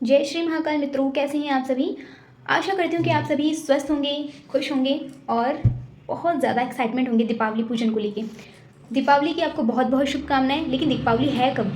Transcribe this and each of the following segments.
जय श्री महाकाल मित्रों, कैसे हैं आप सभी। आशा करती हूँ कि आप सभी स्वस्थ होंगे, खुश होंगे और बहुत ज़्यादा एक्साइटमेंट होंगे दीपावली पूजन को लेके। दीपावली की आपको बहुत बहुत शुभकामनाएं। लेकिन दीपावली है कब?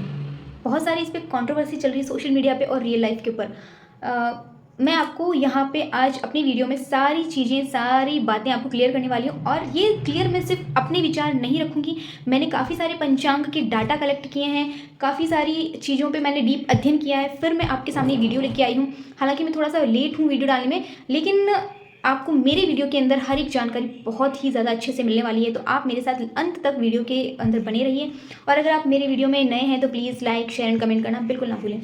बहुत सारी इस पर कंट्रोवर्सी चल रही है सोशल मीडिया पे और रियल लाइफ के ऊपर। मैं आपको यहाँ पे आज अपनी वीडियो में सारी चीज़ें, सारी बातें आपको क्लियर करने वाली हूँ। और ये क्लियर मैं सिर्फ अपने विचार नहीं रखूँगी, मैंने काफ़ी सारे पंचांग के डाटा कलेक्ट किए हैं, काफ़ी सारी चीज़ों पे मैंने डीप अध्ययन किया है, फिर मैं आपके सामने वीडियो लेके आई हूँ। हालांकि मैं थोड़ा सा लेट हूँ वीडियो डालने में, लेकिन आपको मेरे वीडियो के अंदर हर एक जानकारी बहुत ही ज़्यादा अच्छे से मिलने वाली है। तो आप मेरे साथ अंत तक वीडियो के अंदर बने रहिए। और अगर आप मेरे वीडियो में नए हैं तो please like, share and comment करना बिल्कुल ना भूलें।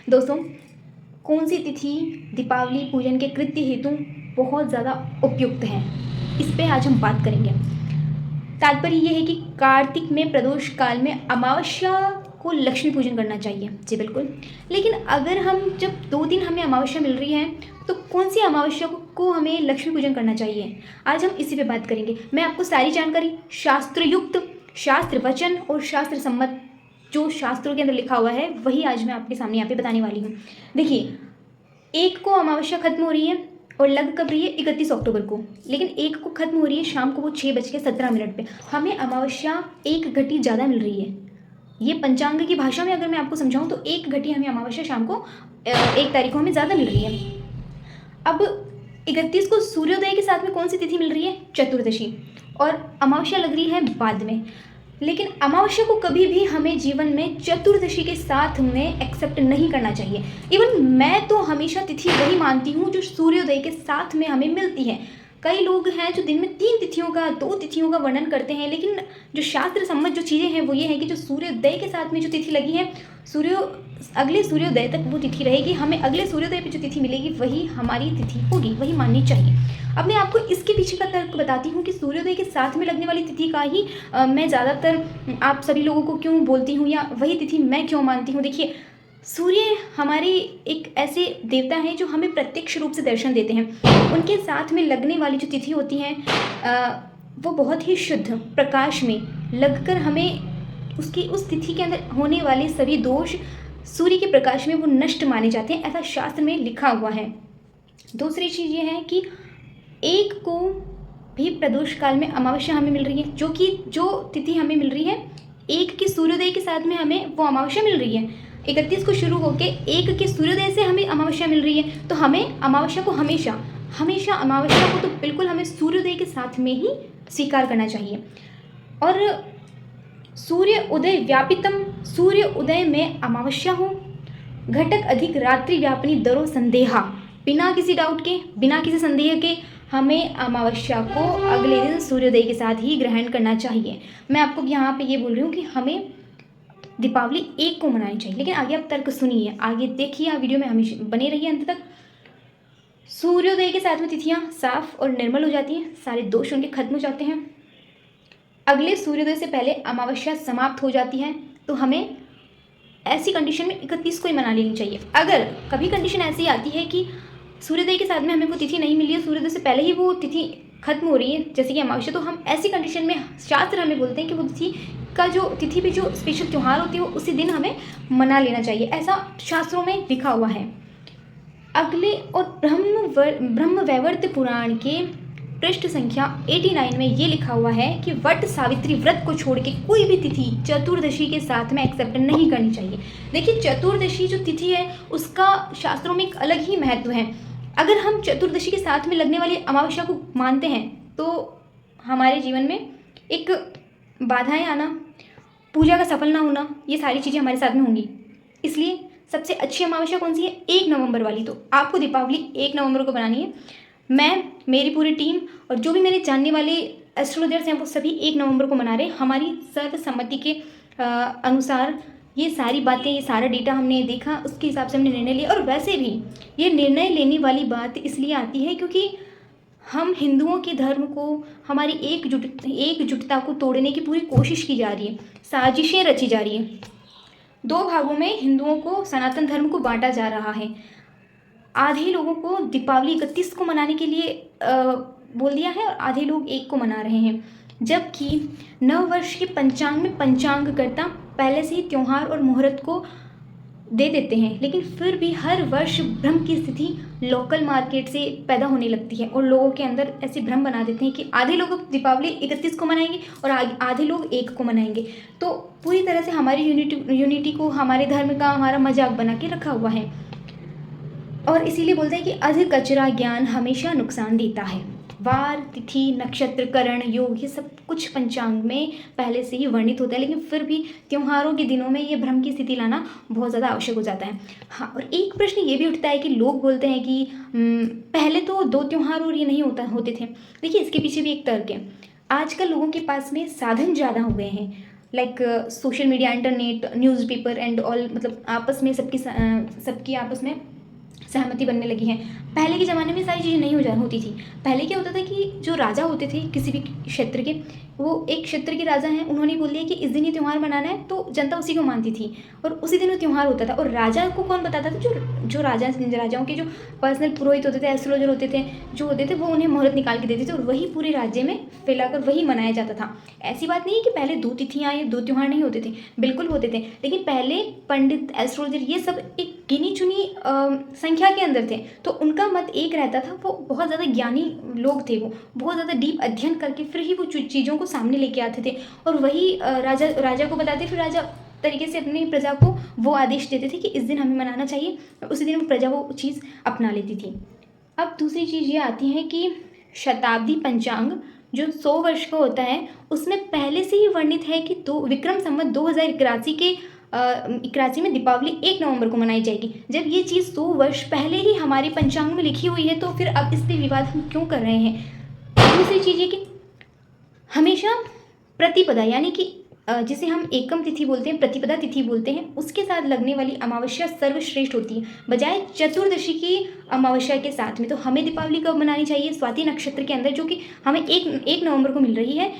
दोस्तों, कौन सी तिथि दीपावली पूजन के कृत्य हेतु बहुत ज़्यादा उपयुक्त है, इस पे आज हम बात करेंगे। तात्पर्य ये है कि कार्तिक में प्रदोष काल में अमावस्या को लक्ष्मी पूजन करना चाहिए। जी बिल्कुल। लेकिन अगर हम जब 2 दिन हमें अमावस्या मिल रही है तो कौन सी अमावस्या को हमें लक्ष्मी पूजन करना चाहिए, आज हम इसी पे बात करेंगे। मैं आपको सारी जानकारी शास्त्रयुक्त, शास्त्र वचन और शास्त्र सम्मत जो शास्त्रों के अंदर लिखा हुआ है वही आज मैं आपके सामने यहाँ पे बताने वाली हूँ। देखिए, 1 को अमावस्या खत्म हो रही है और लग कब रही है 31 अक्टूबर को, लेकिन 1 को खत्म हो रही है शाम को वो 6:17 पे। हमें अमावस्या 1 घटी ज़्यादा मिल रही है। ये पंचांग की भाषा में अगर मैं आपको समझाऊं तो 1 घटी हमें अमावस्या शाम को 1 तारीख को हमें ज़्यादा मिल रही है। अब 31 को सूर्योदय के साथ में कौन सी तिथि मिल रही है? चतुर्दशी। और अमावस्या लग रही है बाद में। लेकिन अमावस्या को कभी भी हमें जीवन में चतुर्दशी के साथ में एक्सेप्ट नहीं करना चाहिए। इवन मैं तो हमेशा तिथि वही मानती हूँ जो सूर्योदय के साथ में हमें मिलती है। कई लोग हैं जो दिन में 3 तिथियों का, 2 तिथियों का वर्णन करते हैं, लेकिन जो शास्त्र सम्मत जो चीज़ें हैं वो ये है कि जो सूर्योदय के साथ में जो तिथि लगी है, अगले सूर्योदय तक वो तिथि रहेगी। हमें अगले सूर्योदय पे जो तिथि मिलेगी वही हमारी तिथि होगी, वही माननी चाहिए। अब मैं आपको इसके पीछे का तर्क बताती हूँ कि सूर्योदय के साथ में लगने वाली तिथि का ही मैं ज़्यादातर आप सभी लोगों को क्यों बोलती हूँ या वही तिथि मैं क्यों मानती हूँ। देखिए, सूर्य हमारे एक ऐसे देवता हैं जो हमें प्रत्यक्ष रूप से दर्शन देते हैं। उनके साथ में लगने वाली जो तिथि होती हैं वो बहुत ही शुद्ध प्रकाश में लगकर हमें उस तिथि के अंदर होने वाले सभी दोष सूर्य के प्रकाश में वो नष्ट माने जाते हैं, ऐसा शास्त्र में लिखा हुआ है। दूसरी चीज़ ये है कि 1 को भी प्रदोष काल में अमावस्या हमें मिल रही है, जो तिथि हमें मिल रही है 1 के सूर्योदय के साथ में हमें वो अमावस्या मिल रही है। 31 को शुरू होके 1 के सूर्योदय से हमें अमावस्या मिल रही है, तो हमें अमावस्या को हमेशा अमावस्या को तो बिल्कुल हमें सूर्योदय के साथ में ही स्वीकार करना चाहिए। और सूर्य उदय व्यापितम, सूर्य उदय में अमावस्या हो, घटक अधिक रात्रि व्यापनी दरो संदेहा, बिना किसी डाउट के, बिना किसी संदेह के हमें अमावस्या को अगले दिन सूर्योदय के साथ ही ग्रहण करना चाहिए। मैं आपको यहाँ पे ये बोल रही हूँ कि हमें दीपावली 1 को मनानी चाहिए। लेकिन आगे आप तर्क सुनिए, आगे देखिए, आप वीडियो में हमेशा बने रहिए अंत तक। सूर्योदय के साथ में तिथियाँ साफ और निर्मल हो जाती हैं, सारे दोष उनके खत्म हो जाते हैं। अगले सूर्योदय से पहले अमावस्या समाप्त हो जाती है, तो हमें ऐसी कंडीशन में 31 को ही मना लेनी चाहिए। अगर कभी कंडीशन ऐसी आती है कि सूर्योदय के साथ में हमें वो तिथि नहीं मिली है, सूर्योदय से पहले ही वो तिथि खत्म हो रही है जैसे कि अमावस्या, तो हम ऐसी कंडीशन में शास्त्र हमें बोलते हैं कि वो तिथि पे जो स्पेशल त्यौहार होती है वो उसी दिन हमें मना लेना चाहिए, ऐसा शास्त्रों में लिखा हुआ है। अगले और ब्रह्मवैवर्त पुराण के पृष्ठ संख्या 89 में ये लिखा हुआ है कि वट सावित्री व्रत को छोड़ के कोई भी तिथि चतुर्दशी के साथ में एक्सेप्ट नहीं करनी चाहिए। देखिए, चतुर्दशी जो तिथि है उसका शास्त्रों में एक अलग ही महत्व है। अगर हम चतुर्दशी के साथ में लगने वाली अमावस्या को मानते हैं तो हमारे जीवन में एक बाधाएं आना, पूजा का सफल ना होना, ये सारी चीज़ें हमारे साथ में होंगी। इसलिए सबसे अच्छी अमावस्या कौन सी है? 1 नवंबर वाली। तो आपको दीपावली 1 नवंबर को बनानी है। मैं, मेरी पूरी टीम और जो भी मेरे जानने वाले एस्ट्रोलॉजर्स हैं वो सभी 1 नवंबर को मना रहे हैं। हमारी सर्वसम्मति के अनुसार ये सारी बातें, ये सारा डेटा हमने देखा, उसके हिसाब से हमने निर्णय लिया। और वैसे भी ये निर्णय लेने वाली बात इसलिए आती है क्योंकि हम हिंदुओं के धर्म को, हमारी एकजुटता को तोड़ने की पूरी कोशिश की जा रही है, साजिशें रची जा रही हैं। 2 भागों में हिंदुओं को, सनातन धर्म को बांटा जा रहा है। आधे लोगों को दीपावली 31 को मनाने के लिए बोल दिया है और आधे लोग 1 को मना रहे हैं, जबकि नव वर्ष के पंचांग में पंचांगकर्ता पहले से ही त्यौहार और मुहूर्त को दे देते हैं, लेकिन फिर भी हर वर्ष भ्रम की स्थिति लोकल मार्केट से पैदा होने लगती है और लोगों के अंदर ऐसे भ्रम बना देते हैं कि आधे लोग दीपावली 31 को मनाएंगे और आधे लोग 1 को मनाएंगे। तो पूरी तरह से हमारी यूनिटी को, हमारे धर्म का हमारा मजाक बना के रखा हुआ है। और इसीलिए बोलते हैं कि अधिक कचरा ज्ञान हमेशा नुकसान देता है। वार, तिथि, नक्षत्र, करण, योग, ये सब कुछ पंचांग में पहले से ही वर्णित होता है, लेकिन फिर भी त्योहारों के दिनों में ये भ्रम की स्थिति लाना बहुत ज़्यादा आवश्यक हो जाता है। हाँ, और एक प्रश्न ये भी उठता है कि लोग बोलते हैं कि पहले तो 2 त्यौहार और ये नहीं होते थे। देखिए, इसके पीछे भी एक तर्क है। आजकल लोगों के पास में साधन ज़्यादा हो गए हैं, like social media, internet, newspaper and all, मतलब आपस में सबकी आपस में सहमति बनने लगी है। पहले के ज़माने में सारी चीज़ें नहीं होती थी। पहले क्या होता था कि जो राजा होते थे किसी भी क्षेत्र के, वो एक क्षेत्र के राजा हैं, उन्होंने बोल दिया कि इस दिन ये त्यौहार मनाना है, तो जनता उसी को मानती थी और उसी दिन वो त्यौहार होता था। और राजा को कौन बताता था? जो राजाओं के जो पर्सनल पुरोहित होते थे, एस्ट्रोलॉजर होते थे वो उन्हें मुहूर्त निकाल के देते थे और वही पूरे राज्य में फैलाकर वही मनाया जाता था। ऐसी बात नहीं है कि पहले 2 तिथियाँ या 2 त्यौहार नहीं होते थे, बिल्कुल होते थे, लेकिन पहले पंडित, एस्ट्रोलॉजर, ये सब एक गिनी चुनी संख्या के अंदर थे, तो उनका मत एक रहता था। वो बहुत ज़्यादा ज्ञानी लोग थे, वो बहुत ज़्यादा डीप अध्ययन करके फिर ही वो चीज़ों को सामने लेके आते थे और वही राजा को बताते। फिर राजा तरीके से अपनी प्रजा को वो आदेश देते थे कि इस दिन हमें मनाना चाहिए और उसी दिन प्रजा वो चीज़ अपना लेती थी। अब दूसरी चीज़ ये आती है कि शताब्दी पंचांग जो 100 वर्ष का होता है, उसमें पहले से ही वर्णित है कि विक्रम संवत 2081 में दीपावली 1 नवंबर को मनाई जाएगी। जब ये चीज़ 100 वर्ष पहले ही हमारे पंचांग में लिखी हुई है, तो फिर अब इस पर विवाद हम क्यों कर रहे हैं? दूसरी चीज़ ये कि हमेशा प्रतिपदा, यानी कि जिसे हम एकम तिथि बोलते हैं, प्रतिपदा तिथि बोलते हैं, उसके साथ लगने वाली अमावस्या सर्वश्रेष्ठ होती है बजाय चतुर्दशी की अमावस्या के साथ में। तो हमें दीपावली कब मनानी चाहिए? स्वाति नक्षत्र के अंदर, जो कि हमें 1 नवंबर को मिल रही है।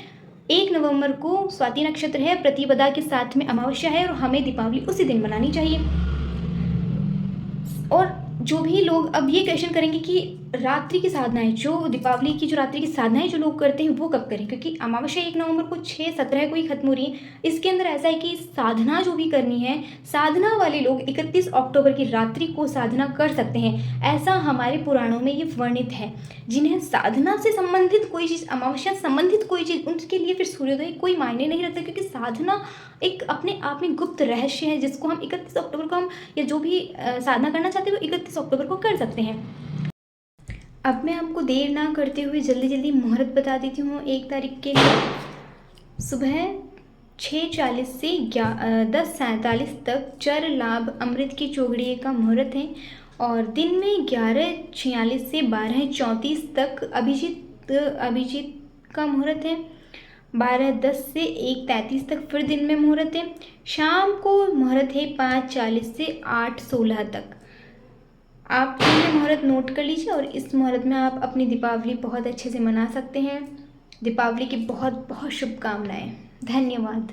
1 नवंबर को स्वाति नक्षत्र है, प्रतिपदा के साथ में अमावस्या है और हमें दीपावली उसी दिन मनानी चाहिए। और जो भी लोग अब ये क्वेश्चन करेंगे कि रात्रि की साधनाएं, जो दीपावली की जो रात्रि की साधनाएं जो लोग करते हैं वो कब करें, क्योंकि अमावस्या 1 नवंबर को 6/17 को ही खत्म हो रही है। इसके अंदर ऐसा है कि साधना जो भी करनी है, साधना वाले लोग 31 अक्टूबर की रात्रि को साधना कर सकते हैं, ऐसा हमारे पुराणों में ये वर्णित है। जिन्हें साधना से संबंधित कोई चीज़, अमावस्या संबंधित कोई चीज़, उनके लिए फिर सूर्योदय कोई मायने नहीं रखता, क्योंकि साधना एक अपने आप में गुप्त रहस्य है, जिसको हम 31 अक्टूबर को हम, या जो भी साधना करना चाहते हैं वो 31 अक्टूबर को कर सकते हैं। अब मैं आपको देर ना करते हुए जल्दी मुहूर्त बता देती हूँ। 1 तारीख के लिए सुबह 6:40 से 10:47 तक चर लाभ अमृत की चौघड़िए का मुहूर्त है और दिन में 11:46 से 12:34 तक अभिजीत का मुहूर्त है। 12:10 से 1:33 तक फिर दिन में मुहूर्त है। शाम को मुहूर्त है 5:40 से 8:16 तक। आप ये मुहूर्त नोट कर लीजिए और इस मुहूर्त में आप अपनी दीपावली बहुत अच्छे से मना सकते हैं। दीपावली की बहुत बहुत शुभकामनाएं। धन्यवाद।